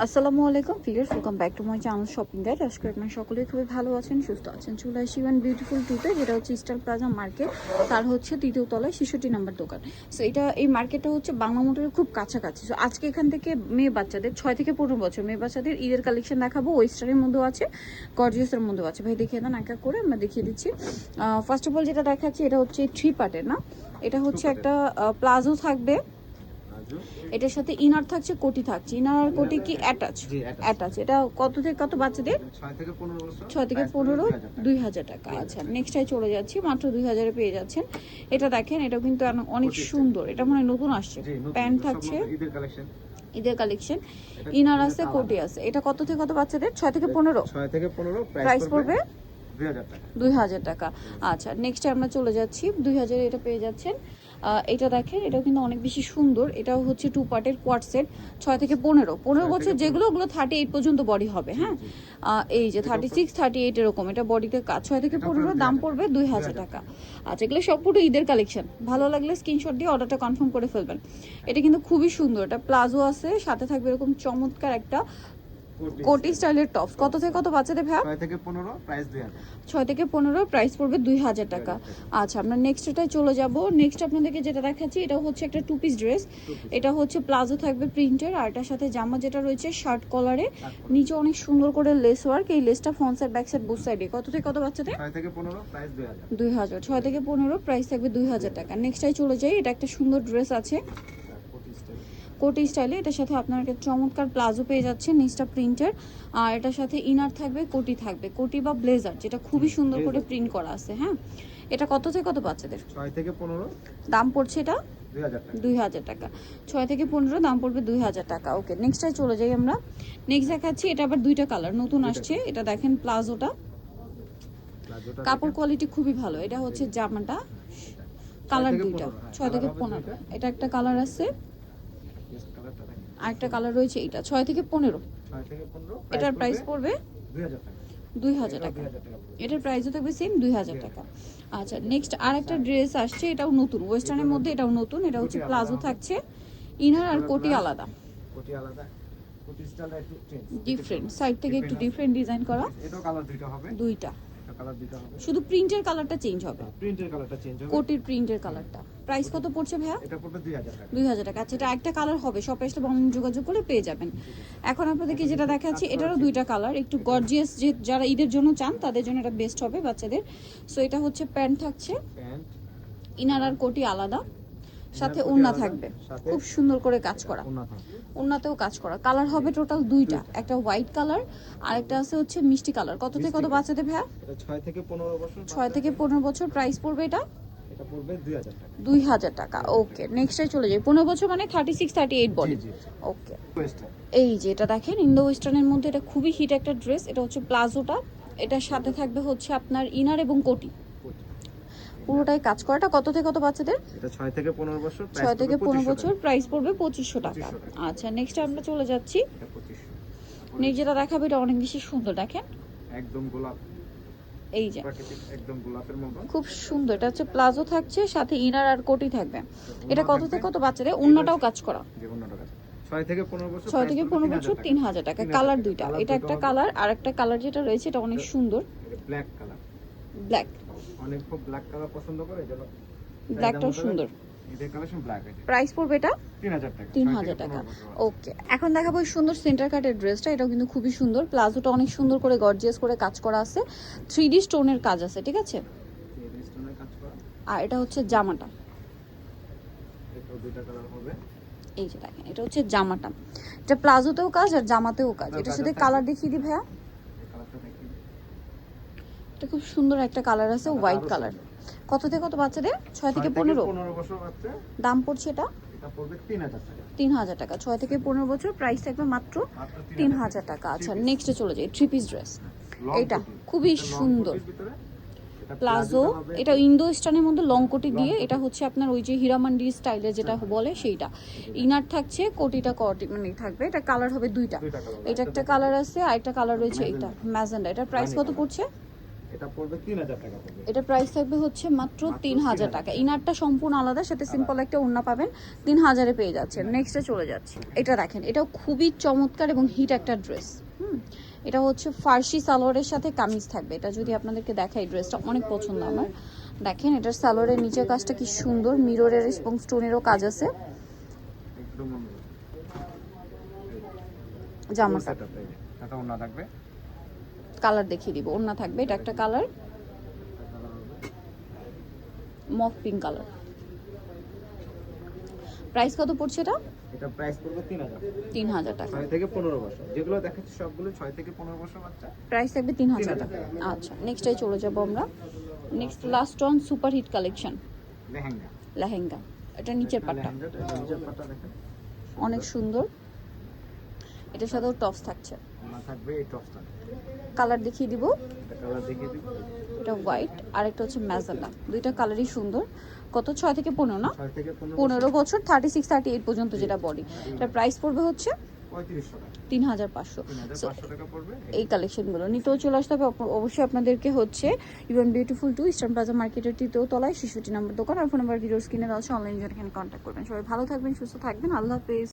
আসসালামু আলাইকুম viewers, welcome back to my channel shopping guide. আজকে করি আপনারা সকলেই খুবই ভালো আছেন, সুস্থ আছেন। চলে আসি ওয়ান বিউটিফুল টুতে, যেটা হচ্ছে স্টার প্লাজা মার্কেট, তার হচ্ছে তৃতীয় তলায় 66 নম্বর দোকান। সো এই মার্কেটটা হচ্ছে বাংলা মোটরের খুব কাছাকাছি। সো আজকে এখান থেকে মেয়ে বাচ্চাদের 6 থেকে 15 বছর মেয়ে বাচ্চাদের ঈদের কালেকশন দেখাবো। ওয়েস্টার্নের মধ্যেও আছে, গর্জিয়াসের মধ্যেও আছে। ভাই দেখিয়ে দেন এক এক করে, আমরা দেখিয়ে দিচ্ছি। ফার্স্ট অফ অল যেটা দেখাচ্ছি, এটা হচ্ছে 3 পার্টের না, এটা হচ্ছে একটা প্লাজো থাকবে, এটার সাথে ইনার থাকছে, কোটি থাকছে। ইনার কোটি কি অ্যাটাচ? অ্যাটাচ। এটা কত থেকে কত বাচ্চাদের? 6 থেকে 15 2000 টাকা। আচ্ছা, নেক্সটটাই চলে যাচ্ছি, মাত্র 2000-এ পেয়ে যাচ্ছেন। এটা দেখেন, এটা কিন্তু অনেক সুন্দর, এটা মনে হয় নতুন আসছে। প্যান্ট থাকছে, ঈদের কালেকশন, ইনার আছে, কোটি আছে। এটা কত থেকে কত বাচ্চাদের? 6 থেকে 15। প্রাইস পড়বে 2000 টাকা। আচ্ছা, নেক্সটে আমরা চলে যাচ্ছি, 2000 এটা পেয়ে যাচ্ছেন। এটা দেখেন, এটাও কিন্তু অনেক বেশি সুন্দর। এটাও হচ্ছে 2 পার্টের কোয়াড সেট, 6 থেকে 15 বছর, যেগুলো ওগুলো 38 পর্যন্ত বডি হবে। হ্যাঁ, এই যে 36 38 এরকম, এটা বডিতে কাজ। 6 থেকে 15, দাম পড়বে 2000 টাকা। আচ্ছা, এগুলো সবগুলো ঈদের কালেকশন। ভালো লাগলে স্ক্রিনশট দিয়ে অর্ডারটা কনফার্ম করে ফেলবেন। এটা কিন্তু খুবই সুন্দর, এটা প্লাজো আছে, সাথে থাকবে এরকম চমৎকার একটা কোটি স্টাইলের টপস। কত থেকে কত বাচ্চাদের ভাই? 6 থেকে 15, প্রাইস 2000। 6 থেকে 15, প্রাইস পড়বে 2000 টাকা। আচ্ছা, আমরা নেক্সটটাই চলে যাব। নেক্সট আপনাদেরকে যেটা দেখাচ্ছি, এটা হচ্ছে একটা টু পিস ড্রেস। এটা হচ্ছে প্লাজো থাকবে প্রিন্টের, আর এটার সাথে জামা যেটা রয়েছে শার্ট কলারে, নিচে অনেক সুন্দর করে লেস ওয়ার্ক। এই লেসটা front side back side booth সাইডে। কত থেকে কত বাচ্চাদের? 6 থেকে 15, প্রাইস 2000। 2000। 6 থেকে 15, প্রাইস থাকবে 2000 টাকা। নেক্সটটাই চলে যাই, এটা একটা সুন্দর ড্রেস আছে কোটি স্টাইলে, এটার সাথে আপনার একটা চমৎকার প্লাজো পেয়ে যাচ্ছে, নিচটা প্রিন্টের, আর এটার সাথে ইনার থাকবে, কোটি থাকবে, কোটি বা ব্লেজার, যেটা খুবই সুন্দর করে প্রিন্ট করা আছে। হ্যাঁ, এটা কত থেকে কত বাচ্চাদের? 6 থেকে 15, দাম পড়ছে এটা 2000 টাকা। 2000 টাকা। 6 থেকে 15, দাম পড়বে 2000 টাকা। ওকে, নেক্সটটাই চলে যাই আমরা। নেক্সট দেখাচ্ছি, এটা আবার দুইটা কালার নতুন আসছে। এটা দেখেন প্লাজোটা, কাপড় কোয়ালিটি খুবই ভালো। এটা হচ্ছে জামাটা, কালার দুইটা, 6 থেকে 15। এটা একটা কালার আছে, আরেকটা কালার রয়েছে এটা। 6 থেকে 15, এটার প্রাইস পড়বে 2000 টাকা। এটার প্রাইসও থাকবে সেম 2000 টাকা। আচ্ছা, নেক্সট আরেকটা ড্রেস আসছে, এটাও নতুন, ওয়েস্টার্নের মধ্যে এটাও নতুন। এটা হচ্ছে প্লাজো থাকছে, ইনার আর কোটি আলাদা, কোটি স্টাইলটা একটু চেঞ্জ, ডিফারেন্ট সাইড থেকে একটু ডিফারেন্ট ডিজাইন করা। এটাও কালার দুইটা হবে, দুইটা কালার দুইটা হবে, শুধু প্রিন্টের কালারটা চেঞ্জ হবে, প্রিন্টের কালারটা চেঞ্জ হবে, কোটির প্রিন্টের কালারটা। প্রাইস কত পড়ছে ভাইয়া? এটা পড়বে 2000 টাকা। 2000 টাকা। আচ্ছা, এটা একটা কালার হবে, সব এসে অনলাইন যোগাযোগ করে পেয়ে যাবেন। এখন আপনাদেরকে যেটা দেখাচ্ছি, এটারও দুইটা কালার, একটু গর্জিয়াস, যে যারা ঈদের জন্য চান তাদের জন্য এটা বেস্ট হবে বাচ্চাদের। সো এটা হচ্ছে প্যান্ট থাকছে, প্যান্ট, ইনার আর কোটি আলাদা, সাথে ওড়না থাকবে, খুব সুন্দর করে কাজ করা, ওড়নাতেও কাজ করা। কালার হবে টোটাল দুইটা, একটা হোয়াইট কালার আর একটা আছে হচ্ছে মিষ্টি কালার। কত থেকে কত বাচ্চাদের ভাইয়া? এটা 6 থেকে 15 বছর। 6 থেকে 15 বছর। প্রাইস পড়বে এটা এটা পড়বে 2000 টাকা। 2000 টাকা। ওকে, নেক্সটে চলে যাই। 15 বছর মানে 36 38 বডি। ওকে, এই যে এটা দেখেন, ইন্দো ওয়েস্টার্নের মধ্যে এটা খুবই হিট একটা ড্রেস। এটা হচ্ছে প্লাজোটা, এটার সাথে থাকবে হচ্ছে আপনার ইনার এবং কোটি, পুরোটাই কাজ করাটা। কত থেকে কত বাচ্চাদের? এটা 6 থেকে 15 বছর, 6 থেকে 15 বছর, প্রাইস পড়বে 2500 টাকা। আচ্ছা, নেক্সট আমরা চলে যাচ্ছি। নেক্সট যেটা দেখাবো, এটা অনেক বেশি সুন্দর, দেখেন একদম গোলাপ, এই যে একদম গোলাপের মতো, খুব সুন্দর। এটা হচ্ছে প্লাজো থাকছে, সাথে ইনার আর কোটি থাকবে। এটা কত থেকে কত বাচ্চাদের? ওন্নাটাও কাজ করা। 6 থেকে 15 বছর, 6 থেকে 15 বছর, 3000 টাকা। কালার দুইটা, এটা একটা কালার, আর একটা কালার যেটা রয়েছে এটা অনেক সুন্দর, ব্ল্যাক কালার, ব্ল্যাক। অনেক খুব ব্ল্যাক কালার পছন্দ করে, এজন্য ব্ল্যাকটাও সুন্দর। এদের কালেকশন ব্ল্যাক আছে। প্রাইস পড়বে এটা 3000 টাকা। 3000 টাকা। ওকে, এখন দেখাবো এই সুন্দর সেন্টার কাটের ড্রেসটা। এটাও কিন্তু খুবই সুন্দর, প্লাজোটা অনেক সুন্দর করে গর্জিয়াস করে কাজ করা আছে, 3D স্টোনের কাজ আছে, ঠিক আছে। এই স্টোনের কাজ করা, আর এটা হচ্ছে জামাটা, এটা দুইটা কালার হবে। এই যে দেখেন, এটা হচ্ছে জামাটা, এটা প্লাজোতেও কাজ আর জামাতেও কাজ। এটার সাথে কালার দেখিয়ে দিই ভাইয়া। এই কালারটা দেখি, এটা খুব সুন্দর একটা কালার আছে, হোয়াইট কালার। কত থেকে কত বাচ্চাদের? 6 থেকে 15 বছর বাচ্চা। দাম পড়ছে এটা এটা পড়বে 3000 টাকা। 3000 টাকা। 6 থেকে 15 বছর, প্রাইস থাকবে মাত্র 3000 টাকা। আচ্ছা, নেক্সটে চলে যাই, 3 পিস ড্রেস। এটা খুবই সুন্দর প্লাজো, এটা ইন্দো ওয়েস্টার্নের মধ্যে লং কোটি দিয়ে, এটা হচ্ছে আপনার ওই যে হীরামান্ডি স্টাইলে যেটা বলে সেইটা। ইনার থাকছে, কোটিটা কোটি মানে থাকবে। এটা কালার হবে দুইটা, এটা একটা কালার আছে আর একটা কালার রয়েছে এটা ম্যাজেন্ডা। এটার প্রাইস কত পড়ছে? এটা পড়বে 3000 টাকা পড়বে। এটা প্রাইস থাকবে হচ্ছে মাত্র মাত্র 3000 টাকা। ইনারটা সম্পূর্ণ আলাদা, সাথে সিম্পল একটা ওড়না পাবেন, 3000-এ পেয়ে যাচ্ছেন। নেক্সটে চলে যাচ্ছি, এটা দেখেন, এটাও খুবই চমৎকার এবং হিট একটা ড্রেস। এটা হচ্ছে ফার্সি সালোয়ারের সাথে কামিজ থাকবে। এটা যদি আপনাদেরকে দেখাই, ড্রেসটা অনেক পছন্দ আমার। দেখেন এটার সালোয়ারের নিচের কাজটা কি সুন্দর, মিররের এবং স্টোনেরও কাজ আছে। একদম জামা সেটআপ এই যে এটা ওন্না থাকবে। কালার দেখিয়ে দিব, ওড়না থাকবে, এটা একটা কালার, মফ পিঙ্ক কালার। প্রাইস কত পড়ছে এটা? এটা প্রাইস পড়বে 3000। 3000 টাকা। 6 থেকে 15 বছর, যেগুলো দেখাচ্ছি সবগুলো 6 থেকে 15 বছর বাচ্চা। প্রাইস থাকবে 3000 টাকা। আচ্ছা, নেক্সটে চলে যাব আমরা। Next last on super hit collection, lehenga. Lehenga. এটা নিচের পাটটা লেহেঙ্গাটা এটা নিচের পাটটা দেখেন অনেক সুন্দর, এটার সাথেও টপস থাকছে। ওন্না থাকবে, এই টপসটা কালার দেখিয়ে দিব, এটা কালার দেখিয়ে দিব। এটা হোয়াইট আর একটা হচ্ছে ম্যাজেন্টা। দুইটা কালারই সুন্দর। কত? 6 থেকে 15 না? 6 থেকে 15 বছর, 36-38 পর্যন্ত যেটা বডি। এটার প্রাইস পড়বে হচ্ছে 3500 টাকা। 3500। 3500 টাকা পড়বে। এই কালেকশনগুলো নিতেও চলে আসতে হবে। অবশ্যই আপনাদেরকে হচ্ছে even beautiful to eastern plaza মার্কেটের 3য় তলায় 66 নম্বর দোকান। আর ফোন নাম্বার ভিডিওর স্ক্রিনে দেওয়া আছে, অনলাইন জন্য এখানে কন্ট্যাক্ট করবেন। সবাই ভালো থাকবেন, সুস্থ থাকবেন, আল্লাহ হাফেজ।